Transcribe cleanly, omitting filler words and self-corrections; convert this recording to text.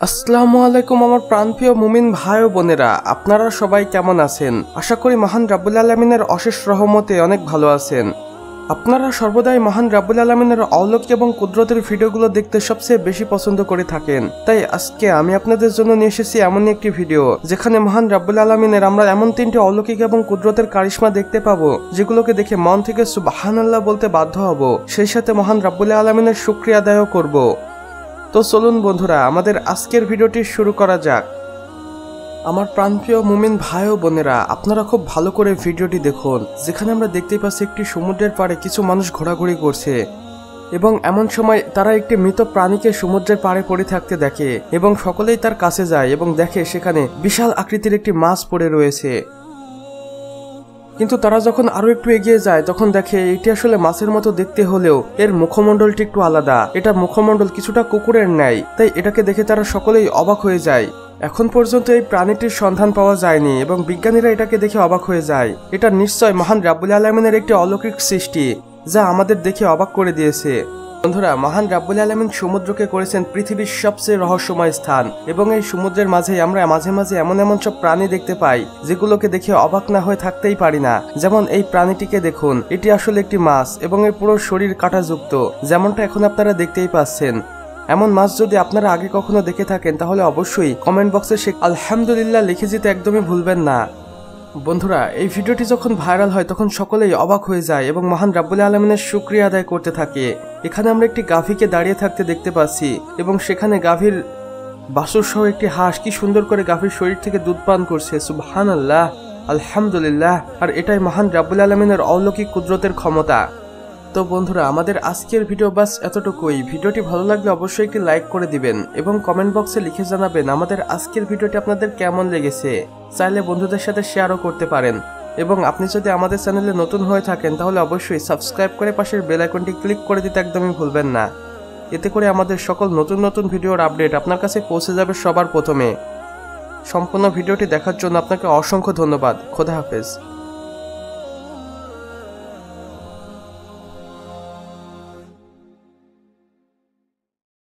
আসসালামু আলাইকুম আমার প্রাণপ্রিয় মুমিন ভাই ও বোনেরা, আপনারা সবাই কেমন আছেন? আশা করি মহান রাব্বুল আলামিনের অশেষ রহমতে অনেক ভালো আছেন। আপনারা সর্বদাই মহান রাব্বুল আলামিনের অলৌকিক এবং কুদরতের ভিডিওগুলো দেখতে সবচেয়ে বেশি পছন্দ করে থাকেন। তাই আজকে আমি আপনাদের জন্য নিয়ে এসেছি এমনই একটি ভিডিও যেখানে মহান রাব্বুল আলামিনের আমরা এমন তিনটি অলৌকিক এবং কুদরতের কারিশমা দেখতে পাবো যেগুলোকে দেখে মন থেকে সুবহানাল্লাহ বলতে বাধ্য হব, সেই সাথে মহান রাব্বুল আলামিনের শুকরিয়া আদায়ও করব। তো চলুন বন্ধুরা, আমাদের আজকের ভিডিওটি শুরু করা যাক। আমার প্রাণপ্রিয় মুমিন ভাই ও বোনেরা, আপনারা খুব ভালো করে ভিডিওটি দেখুন। যেখানে আমরা দেখতেই পাচ্ছি একটি সমুদ্রের পাড়ে কিছু মানুষ ঘোরাঘুরি করছে এবং এমন সময় তারা একটি মৃত প্রাণীকে সমুদ্রের পাড়ে পড়ে থাকতে দেখে এবং সকলেই তার কাছে যায় এবং দেখে সেখানে বিশাল আকৃতির একটি মাছ পড়ে রয়েছে। কিন্তু তারা যখন আরো একটু এগিয়ে যায় তখন দেখে এটি আসলে মাছের মতো দেখতে হলেও এর মুখমণ্ডলটি একটু আলাদা। এটা মুখমণ্ডল কিছুটা কুকুরের ন্যায়, তাই এটাকে দেখে তারা সকলেই অবাক হয়ে যায়। এখন পর্যন্ত এই প্রাণীটির সন্ধান পাওয়া যায়নি এবং বিজ্ঞানীরা এটাকে দেখে অবাক হয়ে যায়। এটা নিশ্চয় মহান রাব্বুল আলামিনের একটি অলৌকিক সৃষ্টি যা আমাদের দেখে অবাক করে দিয়েছে। বন্ধুরা, মহান রাব্বুল আলামিন সমুদ্রকে করেছেন পৃথিবীর সবচেয়ে রহস্যময় স্থান এবং এই সমুদ্রের মাঝে আমরা মাঝে মাঝে এমন এমন সব প্রাণী দেখতে পাই যেগুলোকে দেখে অবাক না হয়ে থাকতেই পারি না। যেমন এই প্রাণীটিকে দেখুন, এটি আসলে একটি মাছ এবং এর পুরো শরীর কাঁটাযুক্ত, যেমনটা এখন আপনারা দেখতেই পাচ্ছেন। এমন মাছ যদি আপনারা আগে কখনো দেখে থাকেন তাহলে অবশ্যই কমেন্ট বক্সে সে আলহামদুলিল্লাহ লিখে যেতে একদমই ভুলবেন না। বন্ধুরা, এই ভিডিওটি যখন ভাইরাল হয় তখন সকলেই অবাক হয়ে যায় এবং মহান রাব্বুল আলামিনের শুকরিয়া আদায় করতে থাকে। এখানে আমরা একটি গাভীকে দাঁড়িয়ে থাকতে দেখতে পাচ্ছি এবং সেখানে গাভীর বাছুর সহ একটি হাঁস কি সুন্দর করে গাভীর শরীর থেকে দুধ পান করছে। সুবহানাল্লাহ, আলহামদুলিল্লাহ। আর এটাই মহান রাব্বুল আলামিনের অলৌকিক কুদরতের ক্ষমতা। তো বন্ধুরা, আমাদের আজকের ভিডিও বাস এতটুকুই। ভিডিওটি ভালো লাগলে অবশ্যই একটি লাইক করে দিবেন এবং কমেন্ট বক্সে লিখে জানাবেন আমাদের আজকের ভিডিওটি আপনাদের কেমন লেগেছে। চাইলে বন্ধুদের সাথে শেয়ারও করতে পারেন এবং আপনি যদি আমাদের চ্যানেলে নতুন হয়ে থাকেন তাহলে অবশ্যই সাবস্ক্রাইব করে পাশের বেল আইকনটি ক্লিক করে দিতে একদমই ভুলবেন না। এতে করে আমাদের সকল নতুন নতুন ভিডিওর আপডেট আপনার কাছে পৌঁছে যাবে সবার প্রথমে। সম্পূর্ণ ভিডিওটি দেখার জন্য আপনাকে অসংখ্য ধন্যবাদ। খোদা হাফেজ।